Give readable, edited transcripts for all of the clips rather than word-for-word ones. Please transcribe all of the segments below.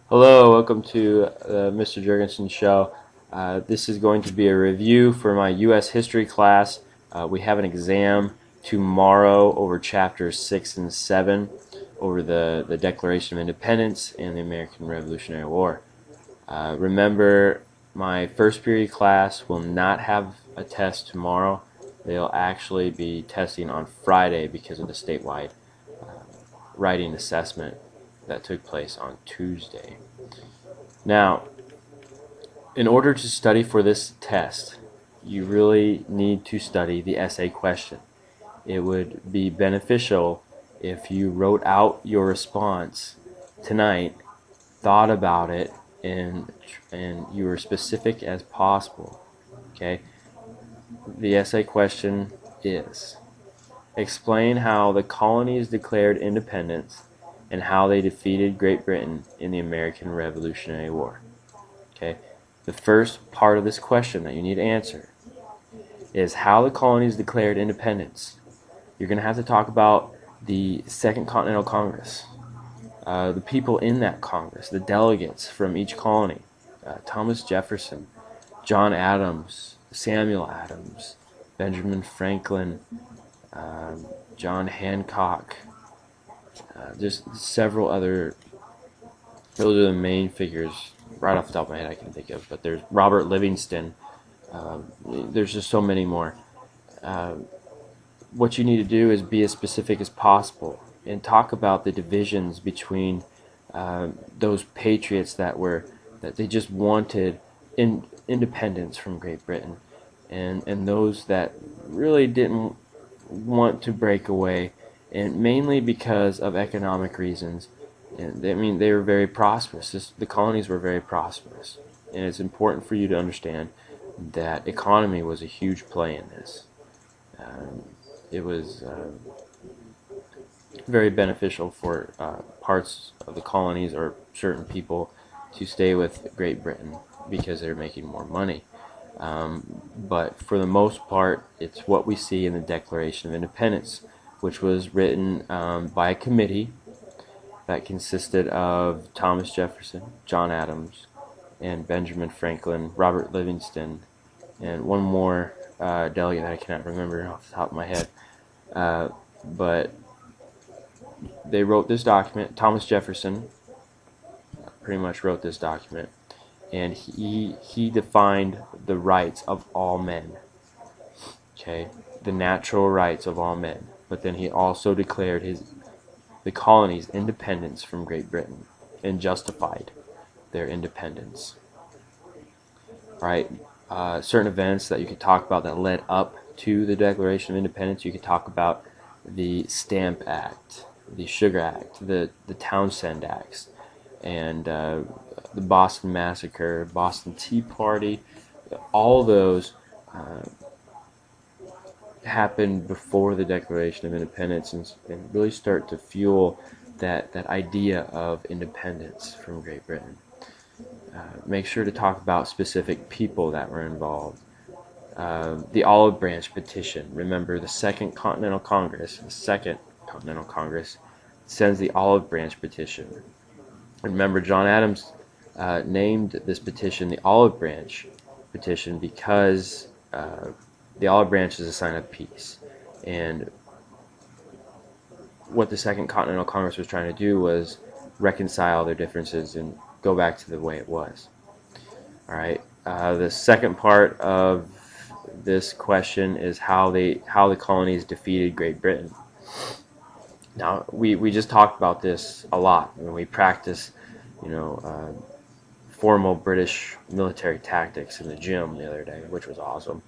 Hello, welcome to the Mr. Jurgensen show. This is going to be a review for my U.S. history class. We have an exam tomorrow over chapters 6 and 7 over the Declaration of Independence and the American Revolutionary War. Remember, my first period class will not have a test tomorrow. They'll actually be testing on Friday because of the statewide writing assessment that took place on Tuesday. Now, in order to study for this test, you really need to study the essay question. It would be beneficial if you wrote out your response tonight, thought about it, and you were specific as possible. Okay? The essay question is: explain how the colonies declared independence and how they defeated Great Britain in the American Revolutionary War. Okay? The first part of this question that you need to answer is how the colonies declared independence. You're going to have to talk about the Second Continental Congress, the people in that Congress, the delegates from each colony, Thomas Jefferson, John Adams, Samuel Adams, Benjamin Franklin, John Hancock. There's several other. Those are the main figures right off the top of my head I can think of. But there's Robert Livingston. There's just so many more. What you need to do is be as specific as possible and talk about the divisions between those patriots that they just wanted independence from Great Britain, and those that really didn't want to break away, and mainly because of economic reasons. And I mean, they were very prosperous. The colonies were very prosperous, and it's important for you to understand that economy was a huge play in this. It was very beneficial for parts of the colonies or certain people to stay with Great Britain because they're making more money. But for the most part, it's what we see in the Declaration of Independence, which was written by a committee that consisted of Thomas Jefferson, John Adams, and Benjamin Franklin, Robert Livingston, and one more delegate that I cannot remember off the top of my head. But they wrote this document. Thomas Jefferson pretty much wrote this document, and he defined the rights of all men. Okay, the natural rights of all men. But then he also declared the colonies' independence from Great Britain and justified their independence. Right? Certain events that you could talk about that led up to the Declaration of Independence. You could talk about the Stamp Act, the Sugar Act, the Townshend Acts, and the Boston Massacre, Boston Tea Party. All those happened before the Declaration of Independence and really start to fuel that idea of independence from Great Britain. Make sure to talk about specific people that were involved. The Olive Branch Petition. Remember, the Second Continental Congress sends the Olive Branch Petition. Remember, John Adams named this petition the Olive Branch Petition because the olive branch is a sign of peace. And what the Second Continental Congress was trying to do was reconcile their differences and go back to the way it was. All right. The second part of this question is how the colonies defeated Great Britain. Now, we just talked about this a lot when we practice, formal British military tactics in the gym the other day, which was awesome.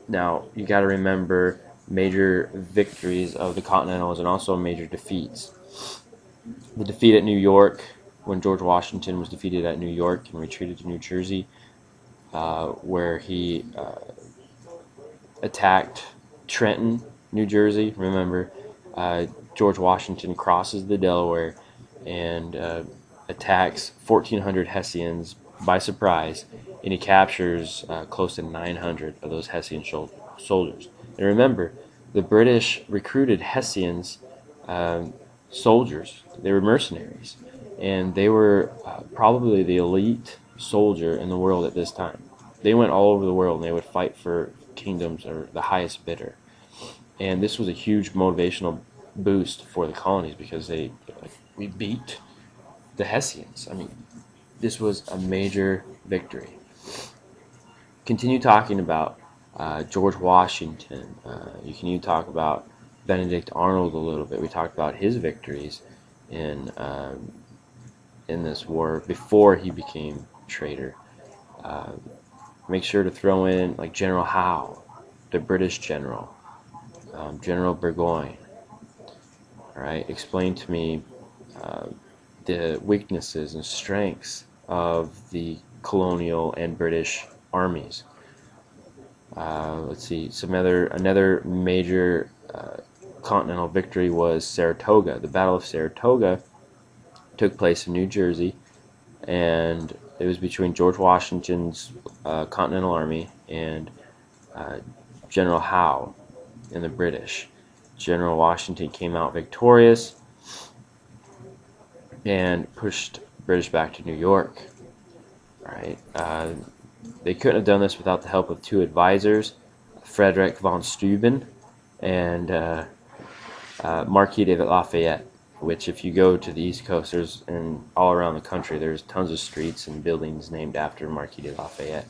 Now, you got to remember major victories of the Continentals and also major defeats. The defeat at New York, when George Washington was defeated at New York and retreated to New Jersey, where he attacked Trenton, New Jersey. Remember, George Washington crosses the Delaware and attacks 1,400 Hessians by surprise, and he captures close to 900 of those Hessian soldiers. And remember, the British recruited Hessians soldiers. They were mercenaries, and they were probably the elite soldier in the world at this time. They went all over the world and they would fight for kingdoms or the highest bidder. And this was a huge motivational boost for the colonies because we beat the Hessians. I mean, this was a major victory. Continue talking about George Washington. You can even talk about Benedict Arnold a little bit. We talked about his victories in in this war before he became traitor. Uh, Make sure to throw in like General Howe, the British general, General Burgoyne. All right, explain to me uh, the weaknesses and strengths of the colonial and British armies. Let's see, another major continental victory was Saratoga. The Battle of Saratoga took place in New Jersey, and it was between George Washington's Continental Army and uh, General Howe and the British. General Washington came out victorious and pushed British back to New York. Right? They couldn't have done this without the help of two advisors, Frederick von Steuben and Marquis de Lafayette. Which, if you go to the East Coast, and all around the country, there's tons of streets and buildings named after Marquis de Lafayette.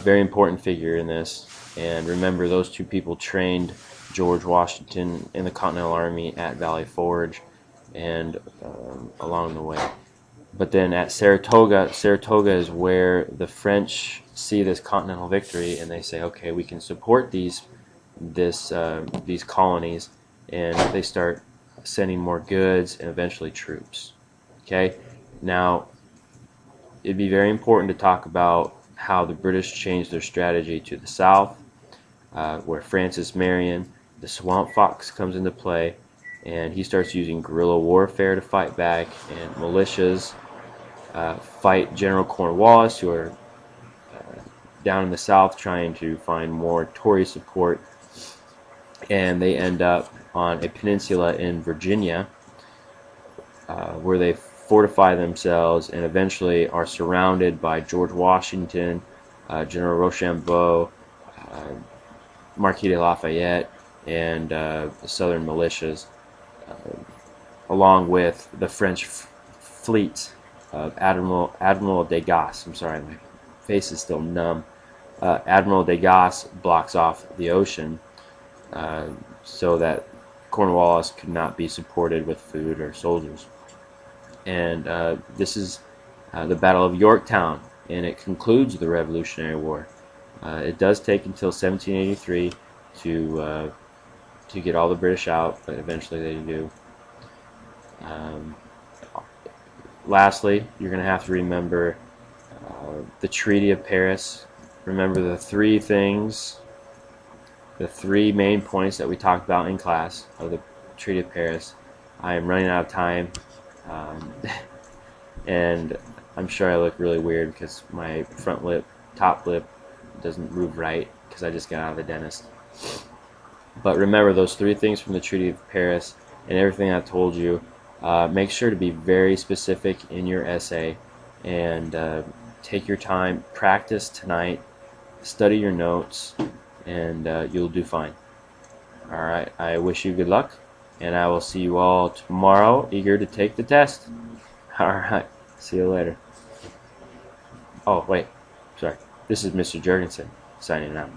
Very important figure in this. And remember, those two people trained George Washington in the Continental Army at Valley Forge and along the way. But then at Saratoga is where the French see this continental victory and they say, okay, we can support these colonies, and they start sending more goods and eventually troops. Okay, now it'd be very important to talk about how the British changed their strategy to the south, where Francis Marion, the Swamp Fox, comes into play, and he starts using guerrilla warfare to fight back, and militias fight General Cornwallis, who are down in the south trying to find more Tory support, and they end up on a peninsula in Virginia, where they fortify themselves and eventually are surrounded by George Washington, General Rochambeau, Marquis de Lafayette, and the southern militias, along with the French fleet of Admiral Degas. I'm sorry, my face is still numb. Admiral Degas blocks off the ocean so that Cornwallis could not be supported with food or soldiers. And this is the Battle of Yorktown, and it concludes the Revolutionary War. It does take until 1783 to get all the British out, but eventually they do. Lastly, you're going to have to remember the Treaty of Paris. Remember the three things, the three main points that we talked about in class of the Treaty of Paris. I am running out of time, and I'm sure I look really weird because my front lip, top lip, doesn't move right because I just got out of the dentist. But remember those three things from the Treaty of Paris and everything I told you. Make sure to be very specific in your essay, and take your time, practice tonight, study your notes, and you'll do fine. Alright, I wish you good luck, and I will see you all tomorrow, eager to take the test. Alright, see you later. Oh, wait, sorry. This is Mr. Jurgensen, signing out.